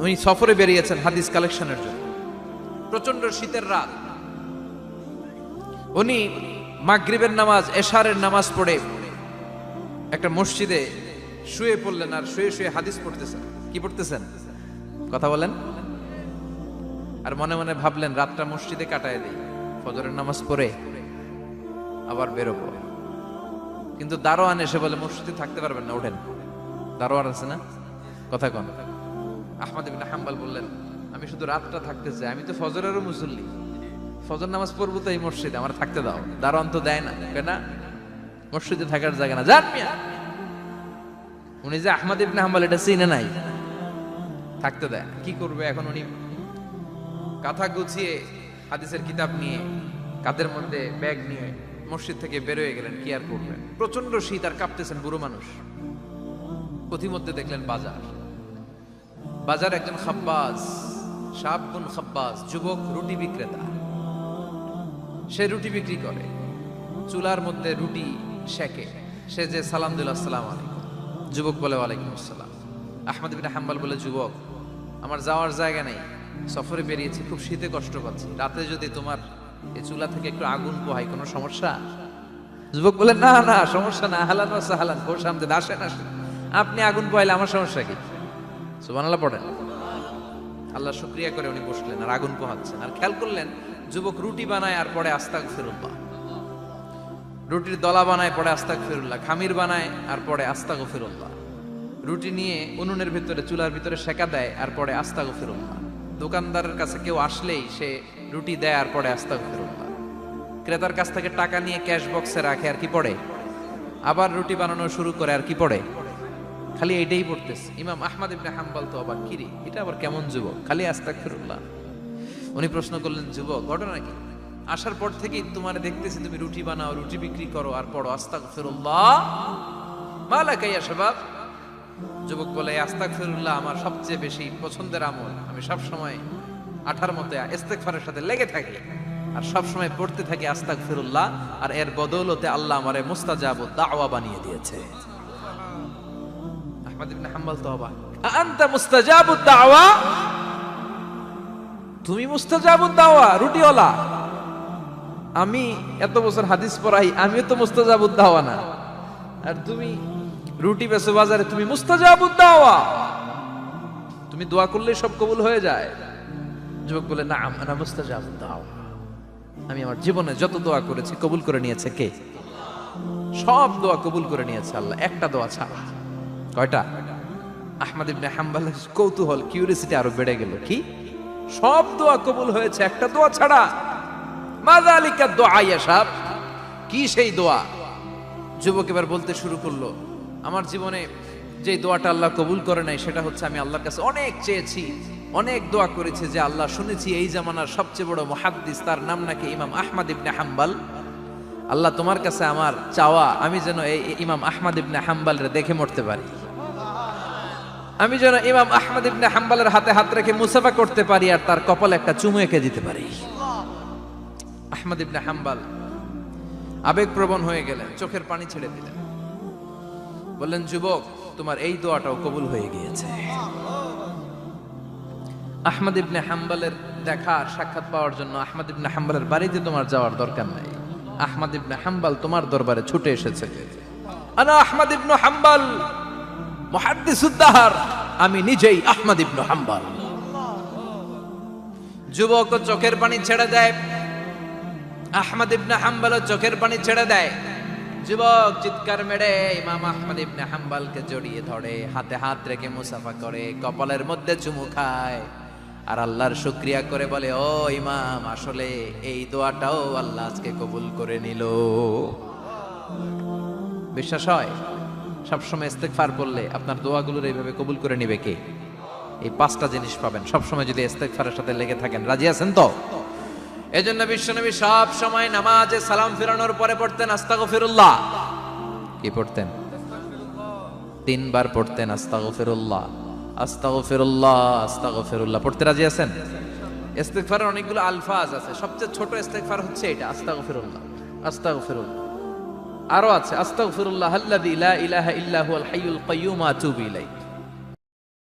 উনি সফরে বেরিয়েছেন হাদিস কালেকশনের জন্য। প্রচন্ড শীতের রাত, উনি মাগরিবের নামাজ, এশারের নামাজ পড়ে একটা মসজিদে শুয়ে পড়লেন, আর শুয়ে শুয়ে হাদিস পড়তেছেন। কি পড়তেছেন? কথা বলেন। আর মনে মনে ভাবলেন রাতটা মসজিদে কাটায় দিই, ফজরের নামাজ পড়ে আবার বেরোবো। কিন্তু দারোয়ান এসে বলে মসজিদে থাকতে পারবেন না, ওঠেন। দারোয়ান আছে না, কথা কন। আহমদ ইবনে হাম্বল বললেন আমি শুধু রাতটা থাকতে চাই, আমি তো ফজরেরও মুসল্লি, ফজর নামাজ পড়বো তো এই মসজিদে, আমার থাকতে দাও। দারোয়ান তো দেয় না, কেন? মসজিদে থাকার জায়গা না, যান মিয়া। উনি যে আহমদ ইবনে হাম্বল এটা চিনে নাই, থাকতে দেয়। কি করবে এখন? উনি কাঁথা গুছিয়ে হাদিসের কিতাব নিয়ে কাঁধের মধ্যে ব্যাগ নিয়ে মসজিদ থেকে বেরোয় গেলেন। কি আর করবেন, প্রচন্ড শীত, আর কাঁপতেছেন, বুড়ো মানুষ। পথিমধ্যে দেখলেন বাজার, বাজার একজন খাব্বাজ, শাবুন খাব্বাজ, যুবক রুটি বিক্রেতা। সে রুটি বিক্রি করে, চুলার মধ্যে রুটি সেকে। সে যে সালাম দিল আসসালামু আলাইকুম, যুবক বলে ওয়ালাইকুম আসসালাম। আহমদ ইবনে হাম্বল বলে যুবক আমার যাওয়ার জায়গা নেই, সফরে বেরিয়েছি, খুব শীতে কষ্ট পাচ্ছি, রাতে যদি তোমার এই চুলা থেকে একটু আগুন পোহাই কোনো সমস্যা? যুবক বলে না না সমস্যা না, আহলান ওয়া সাহলান, বসে আমদের আসেন আসেন, আপনি আগুন পোহাইলে আমার সমস্যা কি? সুবহানাল্লাহ পড়েন। আল্লাহ শুকরিয়া করে উনি বসলেন আর আগুন পোহাচ্ছেন। আর খেয়াল করলেন যুবক রুটি বানায় আর পরে আস্তাগফিরুল্লাহ, রুটির দলা বানায় পরে আস্তাগফিরুল্লাহ, খামির বানায় আর পরে আস্তাগফিরুল্লাহ, রুটি নিয়ে উনুনের ভিতরে চুলার ভিতরে সেকা দেয় আর পরে আস্তাগফিরুল্লাহ। দোকানদারের কাছে কেউ আসলেই সে রুটি দেয় আর পরে আস্তাগফিরুল্লাহ। ক্রেতার কাছ থেকে টাকা নিয়ে ক্যাশ বক্সে রাখে আর কি পড়ে, আবার রুটি বানানো শুরু করে আর কি পড়ে, খালি এইটাই পড়তেছে। ইমাম আহমদ ইবনে হাম্বল তো আবার কিরে, এটা আবার কেমন যুবক, খালি আস্তাগফিরুল্লাহ। উনি প্রশ্ন করলেন যুবক ঘটনা কি? আসার পর থেকেই তোমার দেখতেছি তুমি রুটি বানাও, রুটি বিক্রি করো আর পড়ো আস্তাগফিরুল্লাহ, মালাকা ইয়া শাবাব। যুবক বলে আস্তাগফিরুল্লাহ আমার সবচেয়ে বেশি পছন্দের আমল, আমি সব সময় আঠার মতো ইস্তেগফারের সাথে লেগে থাকি আর সব সময় পড়তে থাকি আস্তাগফিরুল্লাহ, আর এর বদৌলতে আল্লাহ আমারে মুস্তাজাবুদ দাওয়া বানিয়ে দিয়েছে। আহমদ ইবনে হাম্বল তো অবাক, আনতা মুস্তাজাবুদ দাওয়া, তুমি মুস্তাজাবুদ দাওয়া, রুটিওয়ালা। আমি এত বছর হাদিস পড়াই, আমিও তো মুস্তাজাবুদ দাওয়া না, আর তুমি রুটি বেচো বাজারে, তুমি মুস্তাজাবুদ দাওয়া, তুমি দোয়া করলে সব কবুল হয়ে যায়। যুবক বলে না আনা মুস্তাজাবুদ দাওয়া, আমি আমার জীবনে যত দোয়া করেছি কবুল করে নিয়েছে কে? সব দোয়া কবুল করে নিয়েছে আল্লাহ, একটা দোয়া ছাড়া। কয়টা? আহমদ ইবনে হাম্বলের কৌতূহল, কিউরিয়াসিটি আরো বেড়ে গেল। কি? সব দোয়া কবুল হয়েছে, একটা দোয়া ছাড়া। মাযালিকা দোয়া ইয়া শাব, কি সেই দোয়া? যুবক এবার বলতে শুরু করলো আমার জীবনে যে দোয়াটা আল্লাহ কবুল করে নাই সেটা হচ্ছে আমি আল্লাহর কাছে অনেক চেয়েছি, অনেক দোয়া করেছি যে আল্লাহ, শুনেছি এই জামানার সবচেয়ে বড় মুহাদ্দিস, তার নাম নাকি ইমাম আহমদ ইবনে হাম্বল। আল্লাহ তোমার কাছে আমার চাওয়া আমি যেন এই ইমাম আহমদ ইবনে হাম্বলের দেখে মরতে পারি, আমি যেন ইমাম আহমদ ইবনে হাম্বলের হাতে হাত রেখে মুসাফা করতে পারি আর তার কপালে একটা চুমু এঁকে দিতে পারি। আহমদ ইবনে হাম্বল আবেগপ্রবণ হয়ে গেলেন, চোখের পানি ছেড়ে দিলেন, বললেন যুবক তোমার এই দোয়াটাও কবুল হয়ে গিয়েছে। আহমদ ইবনে হাম্বলের দেখা সাক্ষাৎ পাওয়ার জন্য আহমদ ইবনে হাম্বলের বাড়িতে তোমার যাওয়ার দরকার নাই, আহমদ ইবনে হাম্বল তোমার দরবারে ছুটে এসেছে। আনা আহমদ ইবনে হাম্বল মুহাদ্দিসুদ দাহর, আমি নিজেই আহমদ ইবনে হাম্বল। যুবক চোখের পানি ছেড়ে দেয়, আহমদ ইবনে হাম্বল চোখের পানি ছেড়ে দেয়। যুবক চিৎকার মেরে ইমাম আহমদ ইবনে হাম্বলকে জড়িয়ে ধরে, হাতে হাত রেখে মুসাফা করে, কপালের মধ্যে চুমু খায় আর আল্লাহর শুকরিয়া করে বলে ও ইমাম, আসলে এই দোয়াটাও আল্লাহ আজকে কবুল করে নিল। বিশ্বাস হয় সবসময় ইস্তেগফার করলে আপনার দোয়াগুলোর এইভাবে কবুল করে নিবে কে? এই পাঁচটা জিনিস পাবেন সবসময় যদি ইস্তেগফারের সাথে লেগে থাকেন। রাজি আছেন তো? এজন্য বিশ্বনবী সব সময় নামাজে সালাম ফিরানোর পরে পড়তেন আস্তাগফিরুল্লাহ। কি পড়তেন? 3 বার পড়তেন আস্তাগফিরুল্লাহ, আস্তাগফিরুল্লাহ, আস্তাগফিরুল্লাহ। পড়তে রাজি আছেন? ইস্তেগফারের অনেকগুলো আলফাজ আছে, সবচেয়ে ছোট ইস্তেগফার হচ্ছে এটা, আস্তাগফিরুল্লাহ, আস্তাগফিরুল্লাহ। আরো আছে আস্তাগফিরুল্লাহ আল্লাযী লা ইলাহা ইল্লা হুয়াল হাইয়ুল কাইয়্যুম আতুবু ইলাইহি।